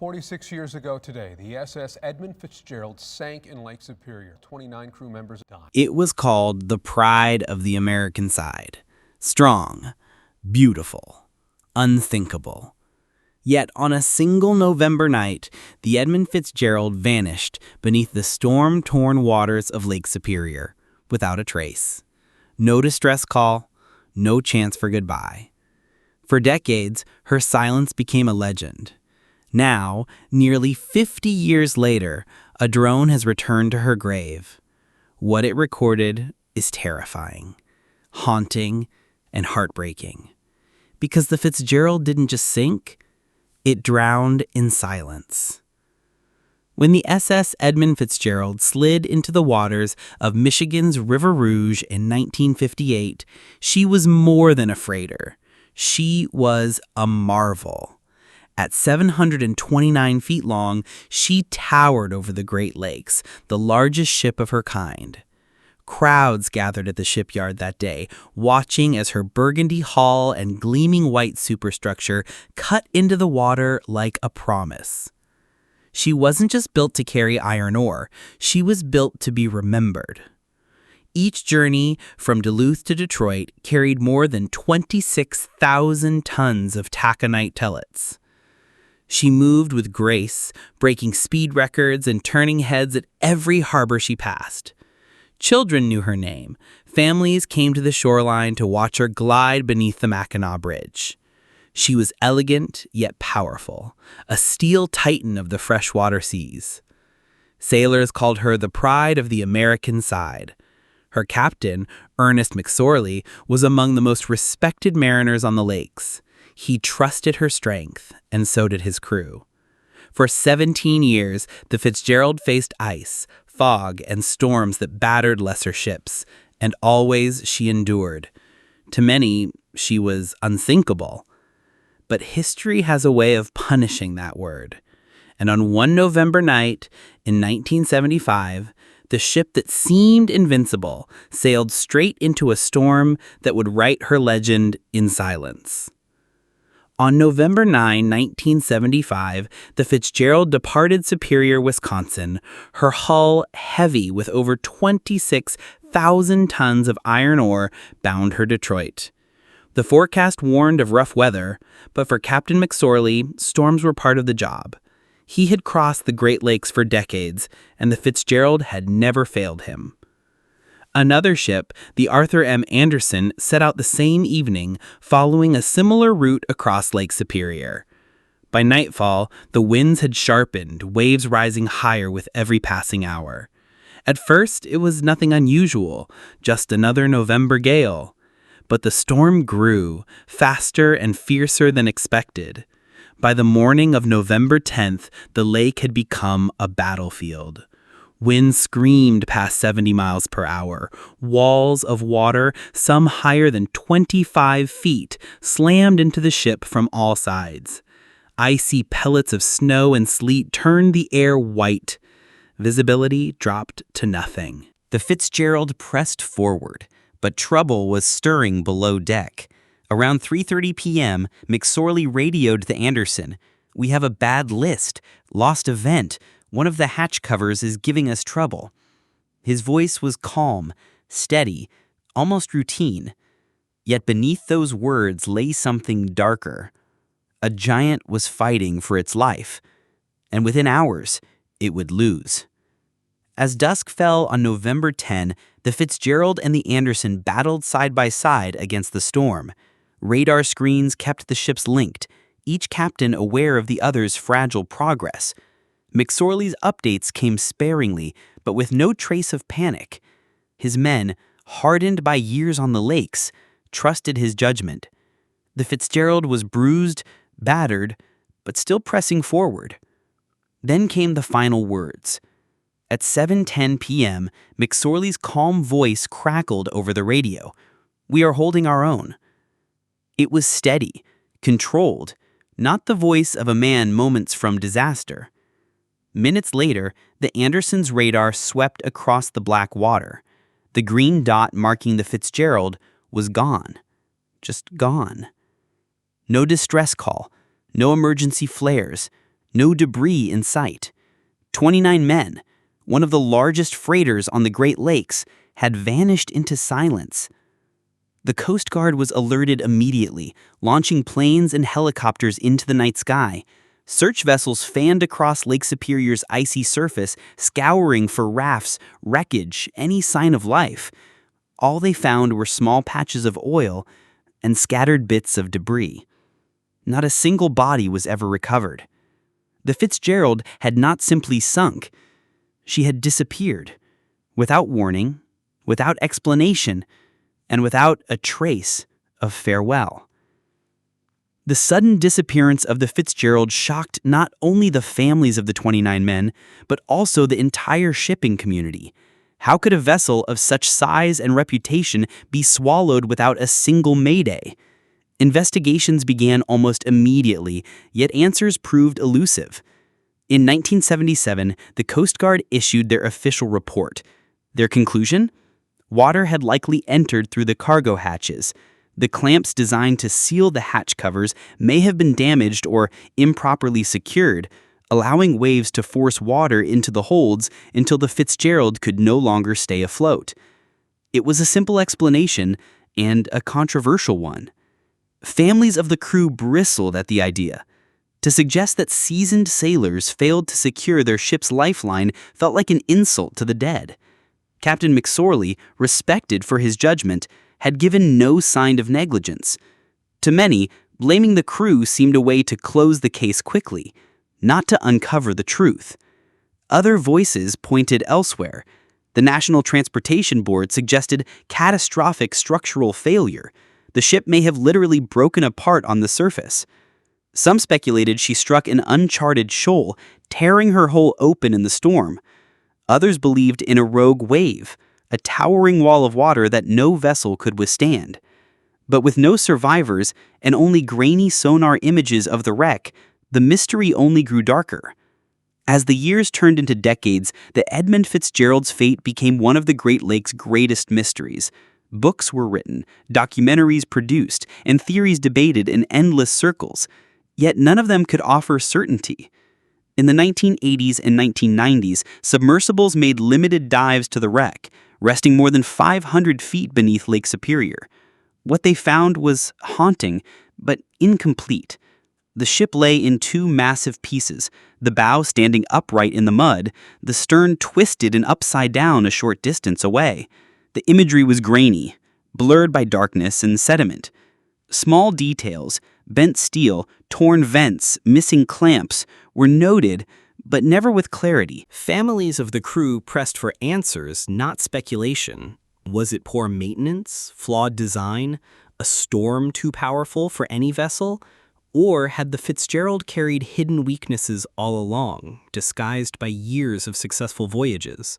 46 years ago today, the SS Edmund Fitzgerald sank in Lake Superior. 29 crew members died. It was called the pride of the American side. Strong, beautiful, unthinkable. Yet on a single November night, the Edmund Fitzgerald vanished beneath the storm-torn waters of Lake Superior, without a trace. No distress call, no chance for goodbye. For decades, her silence became a legend. Now, nearly 50 years later, a drone has returned to her grave. What it recorded is terrifying, haunting, and heartbreaking. Because the Fitzgerald didn't just sink, it drowned in silence. When the SS Edmund Fitzgerald slid into the waters of Michigan's River Rouge in 1958, she was more than a freighter. She was a marvel. At 729 feet long, she towered over the Great Lakes, the largest ship of her kind. Crowds gathered at the shipyard that day, watching as her burgundy hull and gleaming white superstructure cut into the water like a promise. She wasn't just built to carry iron ore, she was built to be remembered. Each journey from Duluth to Detroit carried more than 26,000 tons of taconite pellets. She moved with grace, breaking speed records and turning heads at every harbor she passed. Children knew her name. Families came to the shoreline to watch her glide beneath the Mackinac Bridge. She was elegant yet powerful, a steel titan of the freshwater seas. Sailors called her the pride of the American side. Her captain, Ernest McSorley, was among the most respected mariners on the lakes. He trusted her strength, and so did his crew. For 17 years, the Fitzgerald faced ice, fog, and storms that battered lesser ships, and always she endured. To many, she was unthinkable. But history has a way of punishing that word. And on one November night in 1975, the ship that seemed invincible sailed straight into a storm that would write her legend in silence. On November 9, 1975, the Fitzgerald departed Superior, Wisconsin, her hull heavy with over 26,000 tons of iron ore bound her Detroit. The forecast warned of rough weather, but for Captain McSorley, storms were part of the job. He had crossed the Great Lakes for decades, and the Fitzgerald had never failed him. Another ship, the Arthur M. Anderson, set out the same evening, following a similar route across Lake Superior. By nightfall, the winds had sharpened, waves rising higher with every passing hour. At first, it was nothing unusual, just another November gale. But the storm grew, faster and fiercer than expected. By the morning of November 10th, the lake had become a battlefield. Winds screamed past 70 miles per hour. Walls of water, some higher than 25 feet, slammed into the ship from all sides. Icy pellets of snow and sleet turned the air white. Visibility dropped to nothing. The Fitzgerald pressed forward, but trouble was stirring below deck. Around 3:30 p.m., McSorley radioed the Anderson. "We have a bad list. Lost a vent. One of the hatch covers is giving us trouble." His voice was calm, steady, almost routine. Yet beneath those words lay something darker. A giant was fighting for its life, and within hours, it would lose. As dusk fell on November 10, the Fitzgerald and the Anderson battled side by side against the storm. Radar screens kept the ships linked, each captain aware of the other's fragile progress. McSorley's updates came sparingly, but with no trace of panic. His men, hardened by years on the lakes, trusted his judgment. The Fitzgerald was bruised, battered, but still pressing forward. Then came the final words. At 7:10 p.m., McSorley's calm voice crackled over the radio. "We are holding our own." It was steady, controlled, not the voice of a man moments from disaster. Minutes later, the Anderson's radar swept across the black water. The green dot marking the Fitzgerald was gone. Just gone. No distress call, no emergency flares, No debris in sight. 29 men, one of the largest freighters on the Great Lakes, had vanished into silence. The Coast Guard was alerted immediately, launching planes and helicopters into the night sky. Search vessels fanned across Lake Superior's icy surface, scouring for rafts, wreckage, any sign of life. All they found were small patches of oil and scattered bits of debris. Not a single body was ever recovered. The Fitzgerald had not simply sunk. She had disappeared, without warning, without explanation, and without a trace of farewell. The sudden disappearance of the Fitzgerald shocked not only the families of the 29 men, but also the entire shipping community. How could a vessel of such size and reputation be swallowed without a single mayday? Investigations began almost immediately, yet answers proved elusive. In 1977, the Coast Guard issued their official report. Their conclusion? Water had likely entered through the cargo hatches. The clamps designed to seal the hatch covers may have been damaged or improperly secured, allowing waves to force water into the holds until the Fitzgerald could no longer stay afloat. It was a simple explanation, and a controversial one. Families of the crew bristled at the idea. To suggest that seasoned sailors failed to secure their ship's lifeline felt like an insult to the dead. Captain McSorley, respected for his judgment, had given no sign of negligence. To many, blaming the crew seemed a way to close the case quickly, not to uncover the truth. Other voices pointed elsewhere. The National Transportation Board suggested catastrophic structural failure. The ship may have literally broken apart on the surface. Some speculated she struck an uncharted shoal, tearing her hull open in the storm. Others believed in a rogue wave, a towering wall of water that no vessel could withstand. But with no survivors and only grainy sonar images of the wreck, the mystery only grew darker. As the years turned into decades, the Edmund Fitzgerald's fate became one of the Great Lakes' greatest mysteries. Books were written, documentaries produced, and theories debated in endless circles. Yet none of them could offer certainty. In the 1980s and 1990s, submersibles made limited dives to the wreck, resting more than 500 feet beneath Lake Superior. What they found was haunting, but incomplete. The ship lay in two massive pieces, the bow standing upright in the mud, the stern twisted and upside down a short distance away. The imagery was grainy, blurred by darkness and sediment. Small details, bent steel, torn vents, missing clamps, were noted, but never with clarity. Families of the crew pressed for answers, not speculation. Was it poor maintenance, flawed design, a storm too powerful for any vessel? Or had the Fitzgerald carried hidden weaknesses all along, disguised by years of successful voyages?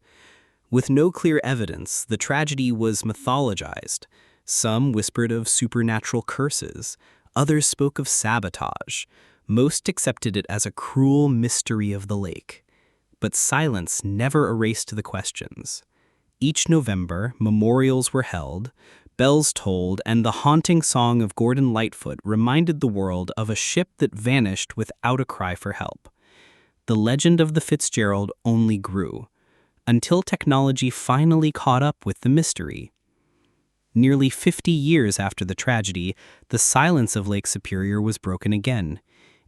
With no clear evidence, the tragedy was mythologized. Some whispered of supernatural curses. Others spoke of sabotage. Most accepted it as a cruel mystery of the lake. But silence never erased the questions. Each November, memorials were held, bells tolled, and the haunting song of Gordon Lightfoot reminded the world of a ship that vanished without a cry for help. The legend of the Fitzgerald only grew, until technology finally caught up with the mystery. Nearly 50 years after the tragedy, the silence of Lake Superior was broken again.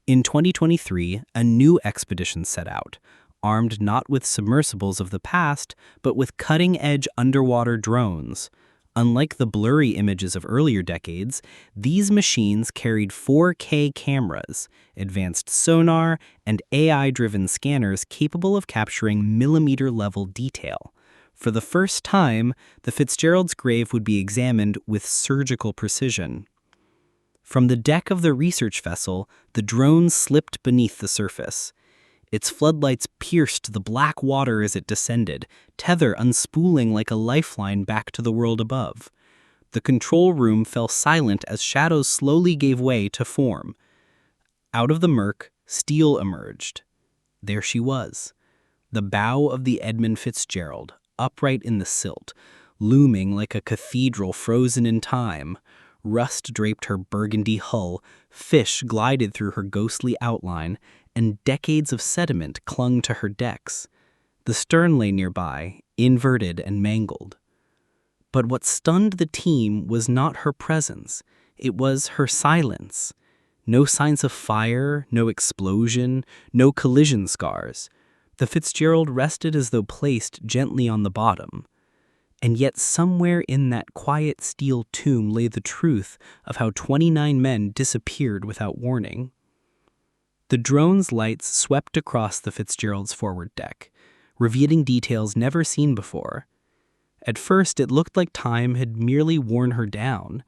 In 2023, a new expedition set out, armed not with submersibles of the past, but with cutting-edge underwater drones. Unlike the blurry images of earlier decades, these machines carried 4K cameras, advanced sonar, and AI-driven scanners capable of capturing millimeter-level detail. For the first time, the Fitzgerald's grave would be examined with surgical precision. From the deck of the research vessel, the drone slipped beneath the surface. Its floodlights pierced the black water as it descended, tether unspooling like a lifeline back to the world above. The control room fell silent as shadows slowly gave way to form. Out of the murk, steel emerged. There she was, the bow of the Edmund Fitzgerald, upright in the silt, looming like a cathedral frozen in time. Rust draped her burgundy hull, fish glided through her ghostly outline, and decades of sediment clung to her decks. The stern lay nearby, inverted and mangled. But what stunned the team was not her presence. It was her silence. No signs of fire, no explosion, no collision scars. The Fitzgerald rested as though placed gently on the bottom. And yet somewhere in that quiet steel tomb lay the truth of how 29 men disappeared without warning. The drone's lights swept across the Fitzgerald's forward deck, revealing details never seen before. At first, it looked like time had merely worn her down.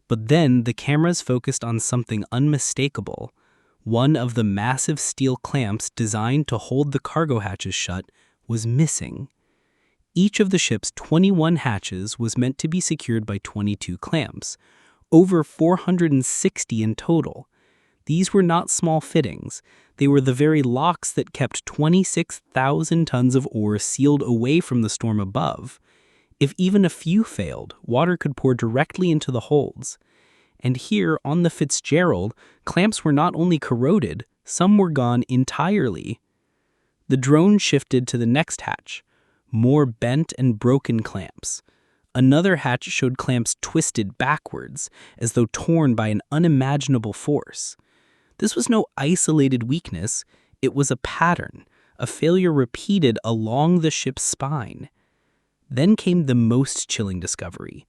But then the cameras focused on something unmistakable. One of the massive steel clamps designed to hold the cargo hatches shut was missing. Each of the ship's 21 hatches was meant to be secured by 22 clamps, over 460 in total. These were not small fittings. They were the very locks that kept 26,000 tons of ore sealed away from the storm above. If even a few failed, water could pour directly into the holds. And here, on the Fitzgerald, clamps were not only corroded, some were gone entirely. The drone shifted to the next hatch. More bent and broken clamps. Another hatch showed clamps twisted backwards, as though torn by an unimaginable force. This was no isolated weakness, it was a pattern, a failure repeated along the ship's spine. Then came the most chilling discovery.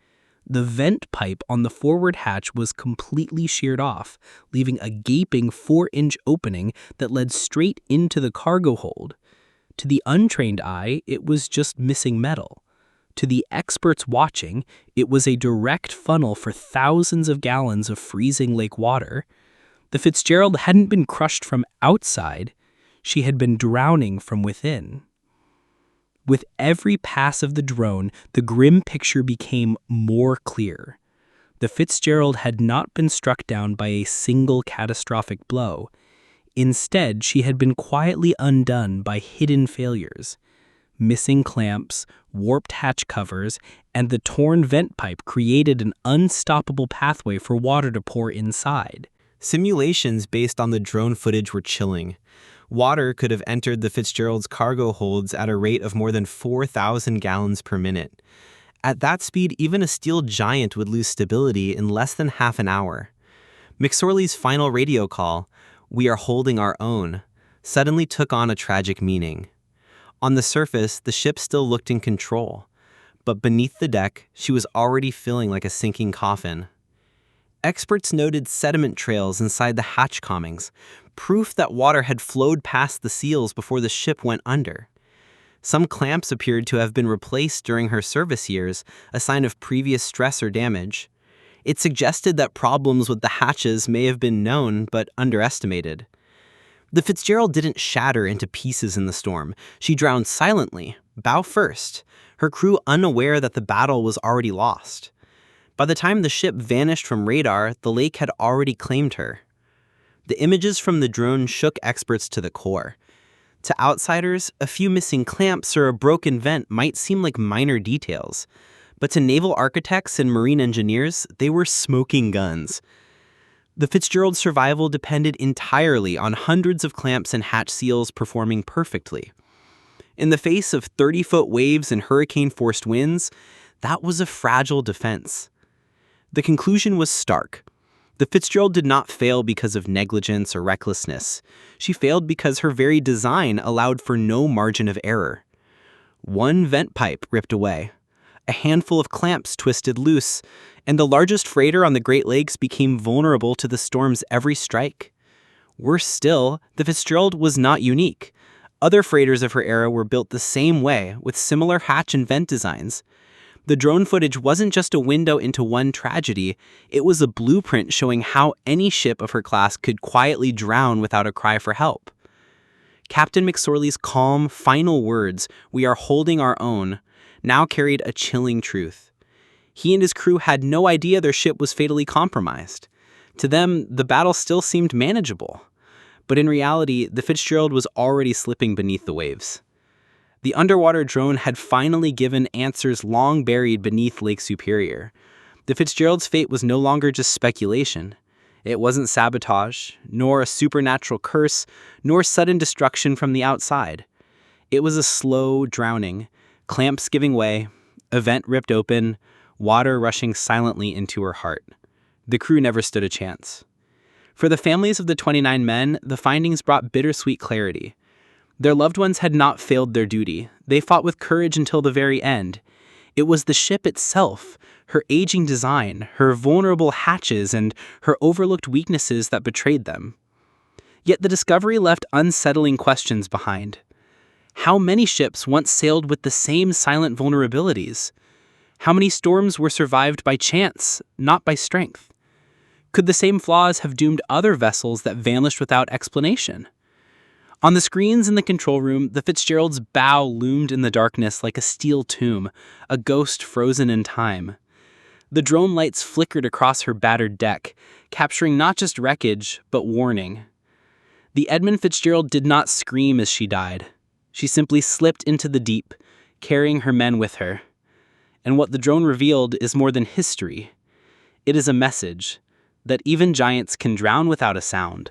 The vent pipe on the forward hatch was completely sheared off, leaving a gaping 4-inch opening that led straight into the cargo hold. To the untrained eye, it was just missing metal. To the experts watching, it was a direct funnel for thousands of gallons of freezing lake water. The Fitzgerald hadn't been crushed from outside, she had been drowning from within. With every pass of the drone, the grim picture became more clear. The Fitzgerald had not been struck down by a single catastrophic blow. Instead, she had been quietly undone by hidden failures. Missing clamps, warped hatch covers, and the torn vent pipe created an unstoppable pathway for water to pour inside. Simulations based on the drone footage were chilling. Water could have entered the Fitzgerald's cargo holds at a rate of more than 4,000 gallons per minute. At that speed, even a steel giant would lose stability in less than half an hour. McSorley's final radio call, "We are holding our own," suddenly took on a tragic meaning. On the surface, the ship still looked in control, but beneath the deck, she was already feeling like a sinking coffin. Experts noted sediment trails inside the hatch combings, proof that water had flowed past the seals before the ship went under. Some clamps appeared to have been replaced during her service years, a sign of previous stress or damage. It suggested that problems with the hatches may have been known but underestimated. The Fitzgerald didn't shatter into pieces in the storm. She drowned silently, bow first, her crew unaware that the battle was already lost. By the time the ship vanished from radar, the lake had already claimed her. The images from the drone shook experts to the core. To outsiders, a few missing clamps or a broken vent might seem like minor details. But to naval architects and marine engineers, they were smoking guns. The Fitzgerald's survival depended entirely on hundreds of clamps and hatch seals performing perfectly. In the face of 30-foot waves and hurricane-forced winds, that was a fragile defense. The conclusion was stark. The Fitzgerald did not fail because of negligence or recklessness. She failed because her very design allowed for no margin of error. One vent pipe ripped away. A handful of clamps twisted loose, and the largest freighter on the Great Lakes became vulnerable to the storm's every strike. Worse still, the Fitzgerald was not unique. Other freighters of her era were built the same way, with similar hatch and vent designs. The drone footage wasn't just a window into one tragedy, it was a blueprint showing how any ship of her class could quietly drown without a cry for help. Captain McSorley's calm, final words, "We are holding our own," now carried a chilling truth. He and his crew had no idea their ship was fatally compromised. To them, the battle still seemed manageable. But in reality, the Fitzgerald was already slipping beneath the waves. The underwater drone had finally given answers long buried beneath Lake Superior. The Fitzgerald's fate was no longer just speculation. It wasn't sabotage, nor a supernatural curse, nor sudden destruction from the outside. It was a slow drowning, clamps giving way, a vent ripped open, water rushing silently into her heart. The crew never stood a chance. For the families of the 29 men, the findings brought bittersweet clarity. Their loved ones had not failed their duty. They fought with courage until the very end. It was the ship itself, her aging design, her vulnerable hatches, and her overlooked weaknesses that betrayed them. Yet the discovery left unsettling questions behind. How many ships once sailed with the same silent vulnerabilities? How many storms were survived by chance, not by strength? Could the same flaws have doomed other vessels that vanished without explanation? On the screens in the control room, the Fitzgerald's bow loomed in the darkness like a steel tomb, a ghost frozen in time. The drone lights flickered across her battered deck, capturing not just wreckage, but warning. The Edmund Fitzgerald did not scream as she died. She simply slipped into the deep, carrying her men with her. And what the drone revealed is more than history. It is a message that even giants can drown without a sound.